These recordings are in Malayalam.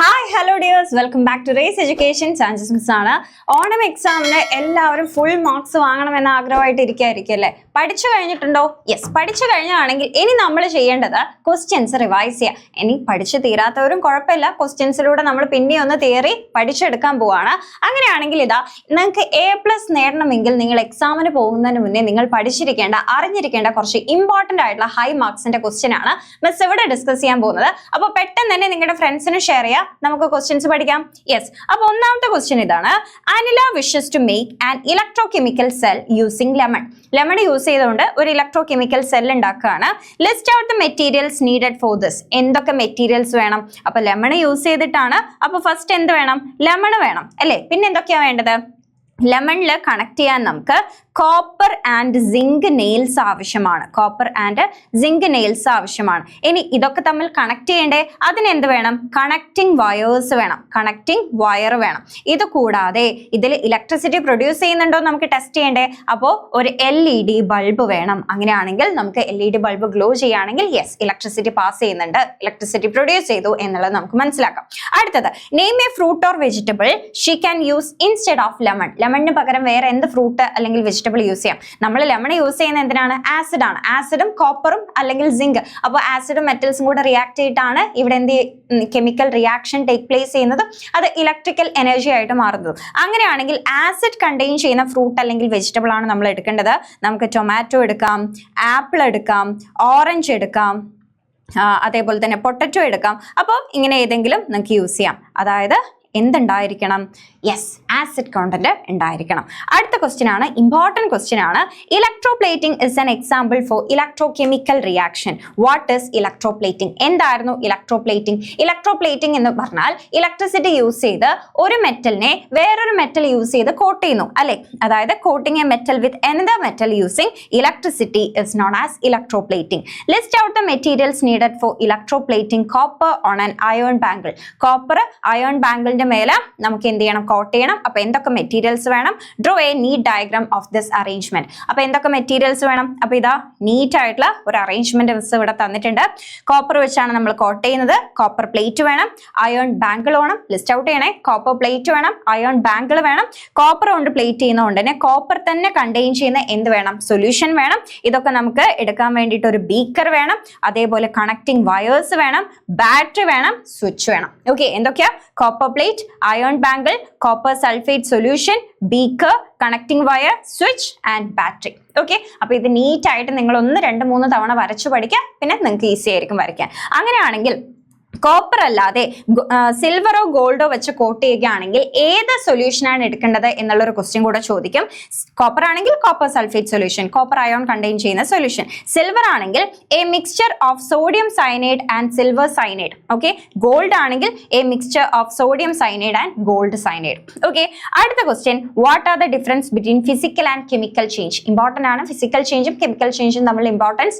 Hi hello dears, welcome back to race education. Chances miss ആണ്. ഓണം എക്സാമിന് എല്ലാവരും ഫുൾ മാർക്സ് വാങ്ങണമെന്ന ആഗ്രഹമായിട്ട് ഇരിക്കുകയായിരിക്കും അല്ലേ? പഠിച്ചു കഴിഞ്ഞിട്ടുണ്ടോ? യെസ്, പഠിച്ചു കഴിഞ്ഞാണെങ്കിൽ ഇനി നമ്മൾ ചെയ്യേണ്ടത് ക്വസ്റ്റ്യൻസ് റിവൈസ് ചെയ്യുക. ഇനി പഠിച്ചു തീരാത്തവരും കുഴപ്പമില്ല, ക്വസ്റ്റ്യൻസിലൂടെ നമ്മൾ പിന്നെ ഒന്ന് തിയറി പഠിച്ചെടുക്കാൻ പോവാണ്. അങ്ങനെയാണെങ്കിൽ ഇതാ, നിങ്ങൾക്ക് A+ നേടണമെങ്കിൽ നിങ്ങൾ എക്സാമിന് പോകുന്നതിന് മുന്നേ നിങ്ങൾ പഠിച്ചിരിക്കേണ്ട, അറിഞ്ഞിരിക്കേണ്ട കുറച്ച് ഇമ്പോർട്ടൻ്റ് ആയിട്ടുള്ള ഹൈ മാർക്സിന്റെ ക്വസ്റ്റ്യൻ ആണ് മിസ് ഇവിടെ ഡിസ്കസ് ചെയ്യാൻ പോകുന്നത്. അപ്പോൾ പെട്ടെന്ന് തന്നെ നിങ്ങളുടെ ഫ്രണ്ട്സിന് ഷെയർ ചെയ്യാം, നമുക്ക് ക്വസ്റ്റ്യൻസ് പഠിക്കാം. യെസ്, അപ്പൊ ഒന്നാമത്തെ ക്വസ്റ്റ്യൻ ഇതാണ്. Anila wishes to make an electrochemical cell using lemon. Lemon use ചെയ്തുകൊണ്ട് ഒരു ഇലക്ട്രോകെമിക്കൽ സെൽ ഉണ്ടാക്കുകയാണ്. List out the materials needed for this. എന്തൊക്കെ മെറ്റീരിയൽസ് വേണം? അപ്പൊ ലെമൺ യൂസ് ചെയ്തിട്ടാണ്. അപ്പൊ ഫസ്റ്റ് എന്ത് വേണം? ലെമൺ വേണം അല്ലേ? പിന്നെ എന്തൊക്കെയാ വേണ്ടത്? ലെമണിൽ കണക്ട് ചെയ്യാൻ നമുക്ക് കോപ്പർ ആൻഡ് സിങ്ക് നെയിൽസ് ആവശ്യമാണ്. കോപ്പർ ആൻഡ് സിങ്ക് നെയിൽസ് ആവശ്യമാണ്. ഇനി ഇതൊക്കെ തമ്മിൽ കണക്ട് ചെയ്യണ്ടേ? അതിനെന്ത് വേണം? കണക്റ്റിംഗ് വയേഴ്സ് വേണം, കണക്റ്റിംഗ് വയർ വേണം. ഇത് കൂടാതെ ഇതിൽ ഇലക്ട്രിസിറ്റി പ്രൊഡ്യൂസ് ചെയ്യുന്നുണ്ടോ നമുക്ക് ടെസ്റ്റ് ചെയ്യണ്ടേ? അപ്പോൾ ഒരു LED ബൾബ് വേണം. അങ്ങനെയാണെങ്കിൽ നമുക്ക് LED ബൾബ് ഗ്ലോ ചെയ്യുകയാണെങ്കിൽ യെസ്, ഇലക്ട്രിസിറ്റി പാസ് ചെയ്യുന്നുണ്ട്, ഇലക്ട്രിസിറ്റി പ്രൊഡ്യൂസ് ചെയ്തു എന്നുള്ളത് നമുക്ക് മനസ്സിലാക്കാം. അടുത്തത്, name a fruit or vegetable she can use instead of lemon. ലെമണിന് പകരം വേറെ എന്ത് ഫ്രൂട്ട് അല്ലെങ്കിൽ വെജിറ്റബിൾ യൂസ് ചെയ്യാം? നമ്മൾ ലെമൺ യൂസ് ചെയ്യുന്നത് എന്തിനാണ്? ആസിഡ് ആണ്. ആസിഡും കോപ്പറും അല്ലെങ്കിൽ സിങ്ക്. അപ്പോൾ ആസിഡും മെറ്റൽസും കൂടെ റിയാക്ട് ചെയ്തിട്ടാണ് ഇവിടെ എന്ത് കെമിക്കൽ റിയാക്ഷൻ ടേക്ക് പ്ലേസ് ചെയ്യുന്നത്, അത് ഇലക്ട്രിക്കൽ എനർജി ആയിട്ട് മാറുന്നത്. അങ്ങനെയാണെങ്കിൽ ആസിഡ് കണ്ടെയ്ൻ ചെയ്യുന്ന ഫ്രൂട്ട് അല്ലെങ്കിൽ വെജിറ്റബിൾ ആണ് നമ്മൾ എടുക്കേണ്ടത്. നമുക്ക് ടൊമാറ്റോ എടുക്കാം, ആപ്പിൾ എടുക്കാം, ഓറഞ്ച് എടുക്കാം, അതേപോലെ തന്നെ പൊട്ടറ്റോ എടുക്കാം. അപ്പോൾ ഇങ്ങനെ ഏതെങ്കിലും നമുക്ക് യൂസ് ചെയ്യാം. അതായത് എന്തുണ്ടായിരിക്കണം? യെസ്, ആസിഡ് കോണ്ടന്റ് ഉണ്ടായിരിക്കണം. അടുത്ത ക്വസ്റ്റ്യൻ ആണ്, ഇമ്പോർട്ടൻറ്റ് ക്വസ്റ്റ്യൻ ആണ്. Electroplating is an example for electrochemical reaction. What is electroplating? എന്തായിരുന്നു ഇലക്ട്രോപ്ലേറ്റിംഗ്? ഇലക്ട്രോപ്ലേറ്റിംഗ് എന്ന് പറഞ്ഞാൽ ഇലക്ട്രിസിറ്റി യൂസ് ചെയ്ത് ഒരു മെറ്റലിനെ വേറൊരു മെറ്റൽ യൂസ് ചെയ്ത് കോട്ട് ചെയ്യുന്നു അല്ലെ? അതായത് coating A metal with another metal using electricity is known as electroplating. List out the materials needed for electroplating copper on an iron bangle. Copper iron bangle മേലെ നമുക്ക് എന്ത് ചെയ്യണം? കോട്ട് ചെയ്യണം. അപ്പൊ എന്തൊക്കെ മെറ്റീരിയൽസ് വേണം? Draw a neat diagram of this arrangement. അപ്പൊ എന്തൊക്കെ മെറ്റീരിയൽസ് വേണം? അപ്പൊ ഇതാ നീറ്റ് ആയിട്ടുള്ള ഒരു അറേഞ്ച്മെന്റ് ഇവിടെ തന്നിട്ടുണ്ട്. കോപ്പർ വെച്ചാണ് നമ്മൾ കോട്ട് ചെയ്യുന്നത്. കോപ്പർ പ്ലേറ്റ് വേണം, അയൺ ബാങ്കിൾ വേണം. ലിസ്റ്റ് ഔട്ട് ചെയ്യണേ. കോപ്പർ പ്ലേറ്റ് വേണം, അയൺ ബാങ്കിൾ വേണം. കോപ്പർ കൊണ്ട് പ്ലേറ്റ് ചെയ്യുന്നതുകൊണ്ട് തന്നെ കോപ്പർ തന്നെ കണ്ടെയ്ൻ ചെയ്യുന്ന എന്ത് വേണം? സൊല്യൂഷൻ വേണം. ഇതൊക്കെ നമുക്ക് എടുക്കാൻ വേണ്ടിയിട്ട് ഒരു ബീക്കർ വേണം, അതേപോലെ കണക്റ്റിംഗ് വയേഴ്സ് വേണം, ബാറ്ററി വേണം, സ്വിച്ച് വേണം. ഓക്കെ, എന്തൊക്കെയാ? Copper plate, iron bangle, copper sulfate solution, beaker, connecting wire, switch and battery. Okay, അപ്പൊ ഇത് നീറ്റ് ആയിട്ട് നിങ്ങൾ 1, 2, 3 തവണ വരച്ചു പഠിക്കാം. പിന്നെ നിങ്ങൾക്ക് ഈസി ആയിരിക്കും വരയ്ക്കാൻ. അങ്ങനെയാണെങ്കിൽ കോപ്പർ അല്ലാതെ സിൽവറോ ഗോൾഡോ വെച്ച് കോട്ട് ചെയ്യുകയാണെങ്കിൽ ഏത് സൊല്യൂഷനാണ് എടുക്കേണ്ടത് എന്നുള്ളൊരു ക്വസ്റ്റ്യൻ കൂടെ ചോദിക്കും. കോപ്പർ ആണെങ്കിൽ copper sulphate solution, copper ion contain ചെയ്യുന്ന സൊല്യൂഷൻ. സിൽവർ ആണെങ്കിൽ a mixture of sodium cyanide and silver cyanide. Okay, gold ആണെങ്കിൽ a mixture of sodium cyanide and gold cyanide. Okay, അടുത്ത question, what are the difference between physical and chemical change? Important ആണ്. ഫിസിക്കൽ ചേഞ്ചും കെമിക്കൽ ചേഞ്ചും തമ്മിൽ ഇമ്പോർട്ടൻസ്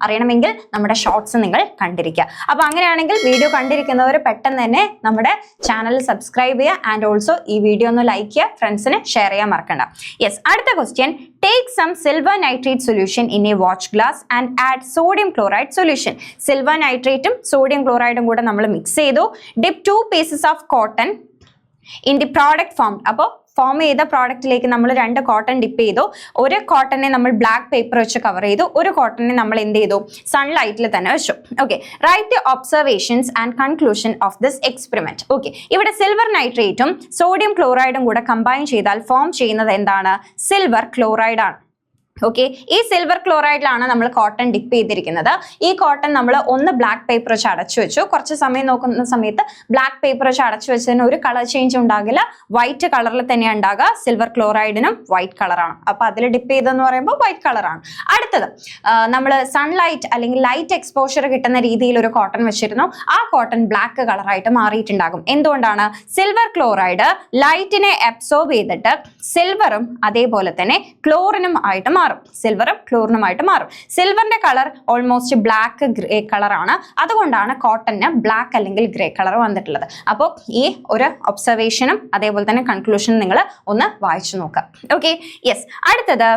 അറിയണമെങ്കിൽ നമ്മുടെ ഷോർട്സ് നിങ്ങൾ കണ്ടിരിക്കുക. അപ്പൊ അങ്ങനെയാണ് വീഡിയോ കണ്ടിരിക്കുന്നവർ പെട്ടെന്ന് തന്നെ നമ്മുടെ ചാനൽ സബ്സ്ക്രൈബ് ചെയ്യുക. ആൻഡ് ഓൾസോ ഈ വീഡിയോ ഒന്ന് ലൈക്ക് ചെയ്യുക, ഫ്രണ്ട്സിന് ഷെയർ ചെയ്യാൻ മറക്കണ്ട. യെസ്, അടുത്ത question, take some silver nitrate solution in a watch glass and add sodium chloride solution. Silver നൈട്രേറ്റും സോഡിയം ക്ലോറൈഡും കൂടെ നമ്മൾ മിക്സ് ചെയ്തു. Dip 2 pieces of cotton in the product form. അപ്പോൾ ഫോം ചെയ്ത പ്രോഡക്റ്റിലേക്ക് നമ്മൾ 2 കോട്ടൺ ഡിപ്പ് ചെയ്തു. ഒരു കോട്ടനെ നമ്മൾ ബ്ലാക്ക് പേപ്പർ വെച്ച് കവർ ചെയ്തു, ഒരു കോട്ടനെ നമ്മൾ എന്ത് ചെയ്തു? സൺലൈറ്റിൽ തന്നെ വെച്ചു. Okay, write the observations and conclusion of this experiment. Okay, ഇവിടെ സിൽവർ നൈട്രേറ്റും സോഡിയം ക്ലോറൈഡും കൂടെ കമ്പൈൻ ചെയ്താൽ ഫോം ചെയ്യുന്നത് എന്താണ്? സിൽവർ ക്ലോറൈഡ് ആണ്. ഓക്കെ, ഈ സിൽവർ ക്ലോറൈഡിലാണ് നമ്മൾ കോട്ടൺ ഡിപ്പ് ചെയ്തിരിക്കുന്നത്. ഈ കോട്ടൺ നമ്മൾ ഒന്ന് ബ്ലാക്ക് പേപ്പർ വെച്ച് അടച്ചു വെച്ചു. കുറച്ച് സമയം നോക്കുന്ന സമയത്ത് ബ്ലാക്ക് പേപ്പർ വെച്ച് അടച്ചു വെച്ചതിന് ഒരു കളർ ചേഞ്ച് ഉണ്ടാകില്ല, വൈറ്റ് കളറിൽ തന്നെയാണ് ഉണ്ടാകുക. സിൽവർ ക്ലോറൈഡിനും വൈറ്റ് കളറാണ്. അപ്പൊ അതിൽ ഡിപ്പ് ചെയ്തെന്ന് പറയുമ്പോൾ വൈറ്റ് കളറാണ്. അടുത്തത്, നമ്മൾ സൺലൈറ്റ് അല്ലെങ്കിൽ ലൈറ്റ് എക്സ്പോഷർ കിട്ടുന്ന രീതിയിൽ ഒരു കോട്ടൺ വെച്ചിരുന്നു. ആ കോട്ടൺ ബ്ലാക്ക് കളറായിട്ട് മാറിയിട്ടുണ്ടാകും. എന്തുകൊണ്ടാണ്? സിൽവർ ക്ലോറൈഡ് ലൈറ്റിനെ അബ്സോർബ് ചെയ്തിട്ട് സിൽവറും അതേപോലെ തന്നെ ക്ലോറിനും ആയിട്ട് മാറും. സിൽവറും ക്ലോറിനുമായിട്ട് മാറും. സിൽവറിന്റെ കളർ ഓൾമോസ്റ്റ് ബ്ലാക്ക് ഗ്രേ കളറാണ്. അതുകൊണ്ടാണ് കോട്ടന് ബ്ലാക്ക് അല്ലെങ്കിൽ ഗ്രേ കളർ വന്നിട്ടുള്ളത്. അപ്പോൾ ഈ ഒരു ഒബ്സർവേഷനും അതേപോലെ തന്നെ കൺക്ലൂഷനും നിങ്ങൾ ഒന്ന് വായിച്ചു നോക്കുക. Okay, yes. അടുത്തത്,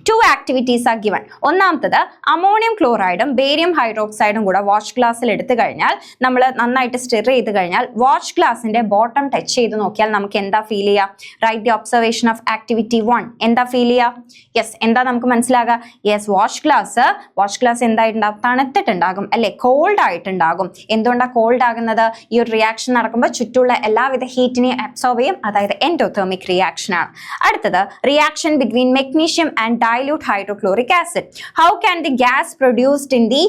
2 ആക്ടിവിറ്റീസ് ആർ ഗിവൺ. ഒന്നാമത്തത് അമോണിയം ക്ലോറൈഡും ബേരിയം ഹൈഡ്രോക്സൈഡും കൂടെ വാഷ് ഗ്ലാസ്സിൽ എടുത്തു കഴിഞ്ഞാൽ നമ്മൾ നന്നായിട്ട് സ്റ്റിർ ചെയ്ത് കഴിഞ്ഞാൽ വാഷ് ഗ്ലാസിന്റെ ബോട്ടം ടച്ച് ചെയ്ത് നോക്കിയാൽ നമുക്ക് എന്താ ഫീൽ ചെയ്യുക? Write the observation of activity 1. എന്താ ഫീൽ ചെയ്യുക? യെസ്, എന്താ നമുക്ക് മനസ്സിലാകുക? യെസ്, വാഷ് ഗ്ലാസ് എന്തായിട്ടുണ്ടാകും? തണുത്തിട്ടുണ്ടാകും അല്ലെ, കോൾഡ് ആയിട്ടുണ്ടാകും. എന്തുകൊണ്ടാണ് കോൾഡ് ആകുന്നത്? ഈ ഒരു റിയാക്ഷൻ നടക്കുമ്പോൾ ചുറ്റുള്ള എല്ലാവിധ ഹീറ്റിനെയും അബ്സോർബ് ചെയ്യും, അതായത് എൻഡോതെർമിക് റിയാക്ഷൻ ആണ്. അടുത്തത് reaction between magnesium and dilute hydrochloric acid. How can the gas produced in the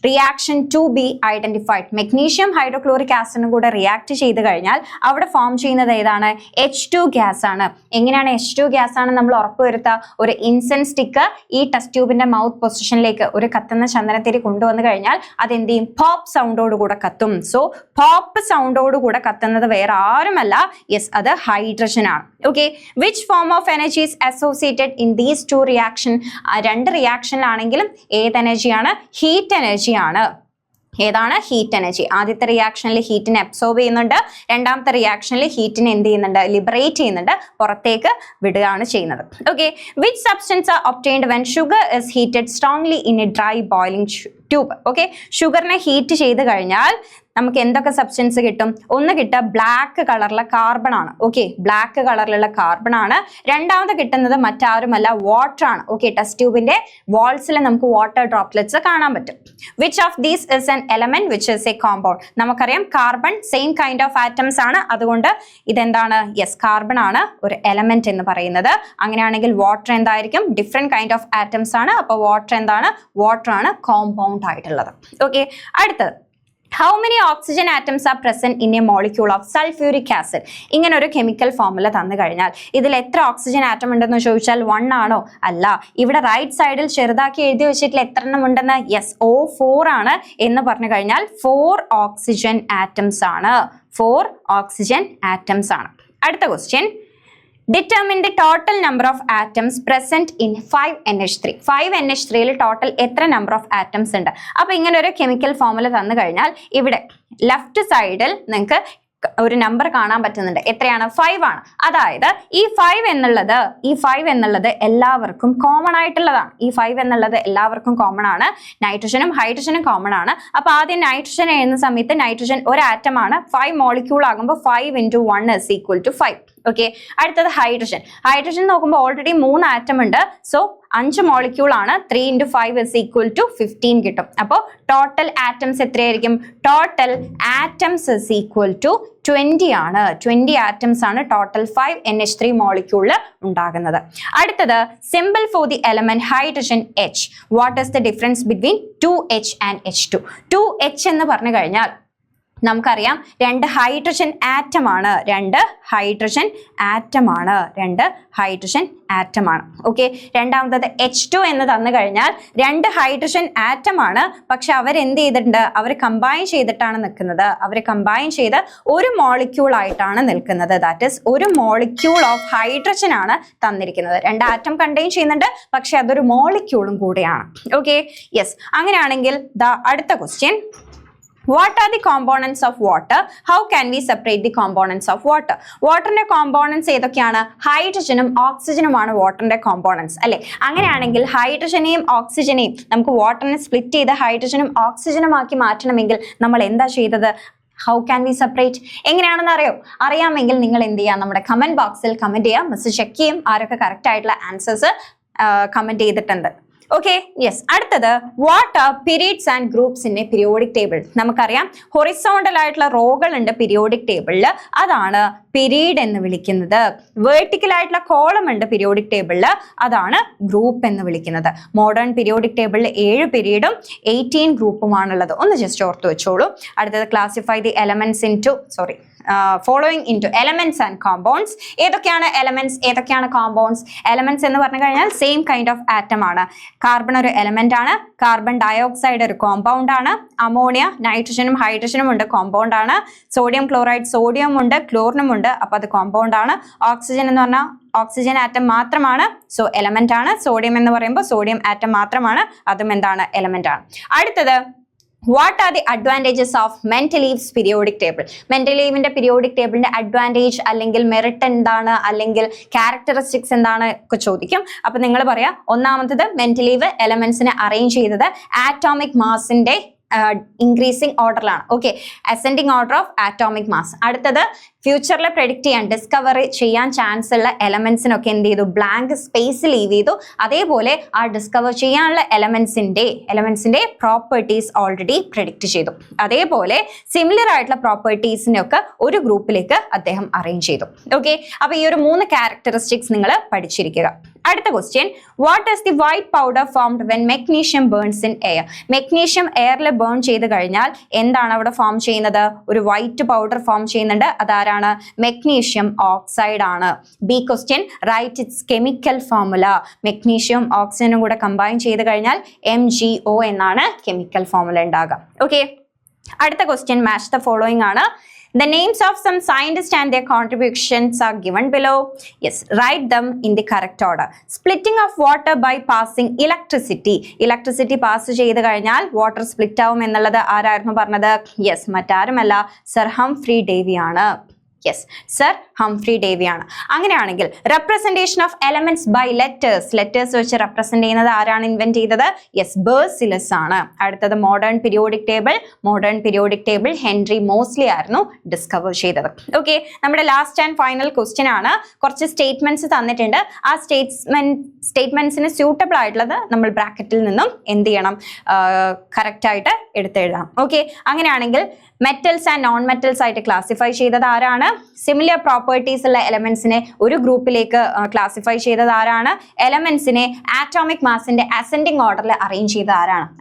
reaction to be identified? Magnesium hydrochloric ആസിഡും കൂടെ റിയാക്ട് ചെയ്ത് കഴിഞ്ഞാൽ അവിടെ ഫോം ചെയ്യുന്നത് ഏതാണ്? H2 ഗ്യാസ് ആണ്. എങ്ങനെയാണ് H2 ഗ്യാസ് ആണ് നമ്മൾ ഉറപ്പുവരുത്തുക? ഒരു ഇൻസെൻസ് സ്റ്റിക്ക് ഈ ടെസ്റ്റ് ട്യൂബിന്റെ മൗത്ത് പൊസിഷനിലേക്ക് ഒരു കത്തുന്ന ചന്ദനത്തിരി കൊണ്ടുവന്നു കഴിഞ്ഞാൽ അതെന്ത് ചെയ്യും? പോപ്പ് സൗണ്ടോട് കൂടെ കത്തും. സോ പോപ്പ് സൗണ്ടോട് കൂടെ കത്തുന്നത് വേറെ ആരുമല്ല, യെസ്, അത് ഹൈഡ്രജൻ ആണ്. Okay, which form of energy is associated in these two reaction? രണ്ട് റിയാക്ഷനിലാണെങ്കിലും ഏത് എനർജിയാണ്? ഹീറ്റ് എനർജി ആണ്. ഏതാണ്? Heat energy. ആദ്യത്തെ റിയാക്ഷനിൽ ഹീറ്റിനെ അബ്സോർബ് ചെയ്യുന്നുണ്ട്, രണ്ടാമത്തെ റിയാക്ഷനിൽ ഹീറ്റിനെ എന്ത് ചെയ്യുന്നുണ്ട്? ലിബറേറ്റ് ചെയ്യുന്നുണ്ട്, പുറത്തേക്ക് വിടുകയാണ് ചെയ്യുന്നത്. Okay, which substance are obtained when sugar is heated strongly in a dry boiling tube? Okay, ഷുഗറിനെ ഹീറ്റ് ചെയ്ത് കഴിഞ്ഞാൽ നമുക്ക് എന്തൊക്കെ സബ്സ്റ്റൻസ് കിട്ടും? ഒന്ന് കിട്ടുക ബ്ലാക്ക് കളറിലെ കാർബൺ ആണ്. ഓക്കെ, ബ്ലാക്ക് കളറിലുള്ള കാർബൺ ആണ്. രണ്ടാമത് കിട്ടുന്നത് മറ്റാരുമല്ല, വാട്ടർ ആണ്. ഓക്കെ, ടെസ്റ്റ് ട്യൂബിന്റെ വാൾസിൽ നമുക്ക് വാട്ടർ ഡ്രോപ്ലെറ്റ്സ് കാണാൻ പറ്റും. Which of these is an element which is a compound? നമുക്കറിയാം carbon same kind of atoms ആണ്, അതുകൊണ്ട് ഇതെന്താണ്? യെസ്, കാർബൺ ആണ് ഒരു എലമെന്റ് എന്ന് പറയുന്നത്. അങ്ങനെയാണെങ്കിൽ വാട്ടർ എന്തായിരിക്കും? ഡിഫറെന്റ് കൈൻഡ് ഓഫ് ആറ്റംസ് ആണ്. അപ്പോൾ വാട്ടർ എന്താണ്? വാട്ടർ ആണ് കോമ്പൗണ്ട് ആയിട്ടുള്ളത്. ഓക്കെ, അടുത്തത് how many oxygen atoms are present in a molecule of sulfuric acid? ഇങ്ങനെ ഒരു കെമിക്കൽ ഫോർമുല തന്നു കഴിഞ്ഞാൽ ഇതിൽ എത്ര ഓക്സിജൻ ആറ്റം ഉണ്ടെന്ന് ചോദിച്ചാൽ 1 ആണോ? അല്ല. ഇവിടെ റൈറ്റ് സൈഡിൽ ചെറുതാക്കി എഴുതി വെച്ചിട്ടില്ല എത്ര എണ്ണം ഉണ്ടെന്ന്? യെസ്, O4 ആണ് എന്ന് പറഞ്ഞു കഴിഞ്ഞാൽ 4 ഓക്സിജൻ ആറ്റംസ് ആണ്. 4 ഓക്സിജൻ ആറ്റംസ് ആണ്. അടുത്ത question, determine the total number of atoms present in 5NH3. 5NH3യിൽ ടോട്ടൽ എത്ര നമ്പർ ഓഫ് ആറ്റംസ് ഉണ്ട്? അപ്പൊ ഇങ്ങനെ ഒരു കെമിക്കൽ ഫോർമുല തന്നു കഴിഞ്ഞാൽ ഇവിടെ ലെഫ്റ്റ് സൈഡിൽ നിങ്ങൾക്ക് ഒരു നമ്പർ കാണാൻ പറ്റുന്നുണ്ട്. എത്രയാണ്? 5 ആണ്. അതായത് ഈ 5 എന്നുള്ളത് എല്ലാവർക്കും കോമൺ ആയിട്ടുള്ളതാണ്. ഈ 5 എന്നുള്ളത് എല്ലാവർക്കും കോമൺ ആണ്. നൈട്രജനും ഹൈഡ്രജനും കോമൺ ആണ്. അപ്പൊ ആദ്യം നൈട്രജൻ എഴുതുന്ന സമയത്ത് നൈട്രജൻ ഒരു ആറ്റം ആണ്. 5 മോളിക്യൂൾ ആകുമ്പോൾ 5 × 1 = 5. ഓക്കെ, അടുത്തത് ഹൈഡ്രജൻ നോക്കുമ്പോൾ ഓൾറെഡി 3 ആറ്റം ഉണ്ട്. സോ 5 മോളിക്യൂൾ ആണ്. 3 × 5 = 15 കിട്ടും. അപ്പോൾ ടോട്ടൽ ആറ്റംസ് എത്രയായിരിക്കും? ടോട്ടൽ ആറ്റംസ് =20 ആണ്. 20 ആറ്റംസ് ആണ് ടോട്ടൽ 5NH3 മോളിക്യൂളിൽ ഉണ്ടാകുന്നത്. അടുത്തത് simple for the element hydrogen H. What is the difference between 2H and H2? 2H എന്ന് പറഞ്ഞു കഴിഞ്ഞാൽ നമുക്കറിയാം 2 ഹൈഡ്രജൻ ആറ്റം ആണ്. 2 ഹൈഡ്രജൻ ആറ്റം ആണ്. ഓക്കെ, രണ്ടാമത്തത് H2 എന്ന് തന്നു കഴിഞ്ഞാൽ 2 ഹൈഡ്രജൻ ആറ്റം ആണ്. പക്ഷെ അവരെന്ത് ചെയ്തിട്ടുണ്ട്? അവർ കമ്പൈൻ ചെയ്തിട്ടാണ് നിൽക്കുന്നത്. അവർ കമ്പൈൻ ചെയ്ത് ഒരു മോളിക്യൂൾ ആയിട്ടാണ് നിൽക്കുന്നത്. ദാറ്റ് ഈസ് ഒരു മോളിക്യൂൾ ഓഫ് ഹൈഡ്രജൻ ആണ് തന്നിരിക്കുന്നത്. 2 ആറ്റം കണ്ടെയ്ൻ ചെയ്യുന്നുണ്ട്, പക്ഷെ അതൊരു മോളിക്യൂളും കൂടെയാണ്. Okay, yes. അങ്ങനെയാണെങ്കിൽ അടുത്ത question, what are the components of water? How can we separate the components of water? വാട്ടറിന്റെ കോമ്പോണൻസ് ഏതൊക്കെയാണ്? ഹൈഡ്രജനും ഓക്സിജനുമാണ് വാട്ടറിന്റെ കോമ്പോണൻസ് അല്ലെ. അങ്ങനെയാണെങ്കിൽ ഹൈഡ്രജനെയും ഓക്സിജനെയും നമുക്ക് വാട്ടറിനെ സ്പ്ലിറ്റ് ചെയ്ത് ഹൈഡ്രജനും ഓക്സിജനും ആക്കി മാറ്റണമെങ്കിൽ നമ്മൾ എന്താ ചെയ്തത്? How can we separate? എങ്ങനെയാണെന്ന് അറിയാമെങ്കിൽ നിങ്ങൾ എന്ത് ചെയ്യുക? നമ്മുടെ കമന്റ് ബോക്സിൽ കമന്റ് ചെയ്യുക. മിസ് ചെക്ക് ചെയ്യും ആരൊക്കെ കറക്റ്റ് ആയിട്ടുള്ള ആൻസേഴ്സ് കമന്റ് ചെയ്തിട്ടുണ്ട്. Okay, yes. അടുത്തത് what are periods and groups in a periodic table? നമുക്കറിയാം ഹൊറിസോണ്ടൽ ആയിട്ടുള്ള റോകൾ ഉണ്ട് പീരിയോഡിക് ടേബിളിൽ, അതാണ് പീരീഡ് എന്ന് വിളിക്കുന്നത്. വേർട്ടിക്കൽ ആയിട്ടുള്ള കോളം ഉണ്ട് പീരിയോഡിക് ടേബിളിൽ, അതാണ് ഗ്രൂപ്പ് എന്ന് വിളിക്കുന്നത്. മോഡേൺ പീരിയോഡിക് ടേബിളിൽ 7 പീരീഡും 18 ഗ്രൂപ്പുമാണുള്ളത്. ഒന്ന് ജസ്റ്റ് ഓർത്ത് വെച്ചോളൂ. അടുത്തത് classify the elements into following into elements and compounds. ഏതൊക്കെയാണ് എലമെന്റ്സ്, ഏതൊക്കെയാണ് കോമ്പൗണ്ട്സ്? എലമെന്റ്സ് എന്ന് പറഞ്ഞു കഴിഞ്ഞാൽ സെയിം കൈൻഡ് ഓഫ് ആറ്റം ആണ്. കാർബൺ ഒരു എലമെന്റ് ആണ്. കാർബൺ ഡയോക്സൈഡ് ഒരു കോമ്പൗണ്ട് ആണ്. അമോണിയ, നൈട്രജനും ഹൈഡ്രജനും ഉണ്ട്, കോമ്പൗണ്ട് ആണ്. സോഡിയം ക്ലോറൈഡ്, സോഡിയം ഉണ്ട്, ക്ലോറിനും ഉണ്ട്, അപ്പൊ അത് കോമ്പൗണ്ട് ആണ്. ഓക്സിജൻ എന്ന് പറഞ്ഞാൽ ഓക്സിജൻ ആറ്റം മാത്രമാണ്, സോ എലമെന്റ് ആണ്. സോഡിയം എന്ന് പറയുമ്പോൾ സോഡിയം ആറ്റം മാത്രമാണ്, അതും എന്താണ്? എലമെന്റ് ആണ്. അടുത്തത് what are the advantages of Mendeleev's periodic table? മെന്റൽ ലീവിന്റെ പീരിയോഡിക് ടേബിളിന്റെ അഡ്വാൻറ്റേജ് അല്ലെങ്കിൽ മെറിറ്റ് എന്താണ്, അല്ലെങ്കിൽ ക്യാരക്ടറിസ്റ്റിക്സ് എന്താണ് ഒക്കെ ചോദിക്കും. അപ്പൊ നിങ്ങൾ പറയാ, ഒന്നാമത്തത് മെന്റൽ ലീവ് എലമെന്റ്സിനെ അറേഞ്ച് ചെയ്തത് ആറ്റോമിക് മാസിന്റെ ഇൻക്രീസിംഗ് ഓർഡറിലാണ്. Okay, ascending order of atomic mass. അടുത്തത് ഫ്യൂച്ചറിൽ പ്രെഡിക്റ്റ് ചെയ്യാൻ, ഡിസ്കവർ ചെയ്യാൻ ചാൻസ് ഉള്ള എലമെന്റ്സിനൊക്കെ എന്ത് ചെയ്തു, ബ്ലാങ്ക് സ്പേസ് ലീവ് ചെയ്തു. അതേപോലെ ആ ഡിസ്കവർ ചെയ്യാനുള്ള എലമെന്റ്സിന്റെ പ്രോപ്പർട്ടീസ് ഓൾറെഡി പ്രെഡിക്റ്റ് ചെയ്തു. അതേപോലെ സിമിലർ ആയിട്ടുള്ള പ്രോപ്പർട്ടീസിനൊക്കെ ഒരു ഗ്രൂപ്പിലേക്ക് അദ്ദേഹം അറേഞ്ച് ചെയ്തു. ഓക്കെ, അപ്പൊ ഈ ഒരു 3 ക്യാരക്ടറിസ്റ്റിക്സ് നിങ്ങൾ പഠിച്ചിരിക്കുക. അടുത്ത question, what is the white powder formed when magnesium burns in air? Magnesium എയറിൽ ബേൺ ചെയ്ത് കഴിഞ്ഞാൽ എന്താണ് അവിടെ ഫോം ചെയ്യുന്നത്? ഒരു വൈറ്റ് പൗഡർ ഫോം ചെയ്യുന്നുണ്ട്. അതാരാണ്? മെഗ്നീഷ്യം ഓക്സൈഡ് ആണ്. B question, right it's chemical formula. Magnesium ഓക്സിജനും കൂടെ കമ്പൈൻ ചെയ്ത് കഴിഞ്ഞാൽ MgO എന്നാണ് കെമിക്കൽ ഫോർമുല ഉണ്ടാകുക. ഓക്കെ, അടുത്ത ക്വസ്റ്റ്യൻ, മാച്ച് ദ ഫോളോയിങ് ആണ്. The names of some scientists and their contributions are given below. Yes, write them in the correct order. Splitting of water by passing electricity. Electricity pass ചെയ്ത് കഴിഞ്ഞാൽ water split ആവും എന്നുള്ളത് ആരായിരുന്നു പറഞ്ഞത്? യെസ്, മറ്റാരുമല്ല, സർ ഹംഫ്രി ഡേവി ആണ്. യെസ്, സർ ഹംഫ്രി ഡേവി ആണ്. അങ്ങനെയാണെങ്കിൽ representation of elements by letters വെച്ച് റെപ്രസെന്റ് ചെയ്യുന്നത് ആരാണ് ഇൻവെന്റ് ചെയ്തത്? യെസ്, ബേഴ്സിലസ് ആണ്. അടുത്തത് modern periodic table Henry Moseley ആയിരുന്നു ഡിസ്കവർ ചെയ്തത്. ഓക്കെ, നമ്മുടെ ലാസ്റ്റ് ആൻഡ് ഫൈനൽ ക്വസ്റ്റ്യൻ ആണ്. കുറച്ച് സ്റ്റേറ്റ്മെന്റ്സ് തന്നിട്ടുണ്ട്. ആ സ്റ്റേറ്റ്മെന്റ്സിന് സ്യൂട്ടബിൾ ആയിട്ടുള്ളത് നമ്മൾ ബ്രാക്കറ്റിൽ നിന്നും എന്ത് ചെയ്യണം, കറക്റ്റ് ആയിട്ട് എടുത്തെഴുതാം. ഓക്കെ, അങ്ങനെയാണെങ്കിൽ മെറ്റൽസ് ആൻഡ് നോൺ മെറ്റൽസ് ആയിട്ട് ക്ലാസിഫൈ ചെയ്തത് ആരാണ്? സിമിലർ പ്രോപ്പർട്ടീസ് ഉള്ള എലമെന്റ്സിനെ ഒരു ഗ്രൂപ്പിലേക്ക് ക്ലാസിഫൈ ചെയ്തത് ആരാണ്? എലമെന്റ്സിനെ ആറ്റോമിക് മാസിന്റെ അസെൻഡിങ് ഓർഡറിൽ അറേഞ്ച് ചെയ്ത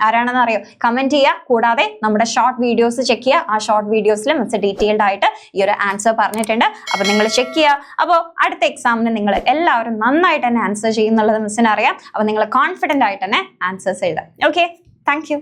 ആരാണെന്ന് അറിയോ? കമന്റ് ചെയ്യുക. കൂടാതെ നമ്മുടെ ഷോർട്ട് വീഡിയോസ് ചെക്ക് ചെയ്യുക. ആ ഷോർട്ട് വീഡിയോസിൽ മിസ് ഡീറ്റെയിൽഡ് ആയിട്ട് ഈ ഒരു ആൻസർ പറഞ്ഞിട്ടുണ്ട്. അപ്പൊ നിങ്ങൾ ചെക്ക് ചെയ്യുക. അപ്പോൾ അടുത്ത എക്സാമിന് നിങ്ങൾ എല്ലാവരും നന്നായിട്ട് തന്നെ ആൻസർ ചെയ്യുന്നുള്ളത് മിസ്സിന് അറിയാം. അപ്പൊ നിങ്ങൾ കോൺഫിഡന്റ് ആയിട്ട് തന്നെ ആൻസേഴ്സ് എഴുതാം. Okay, thank you.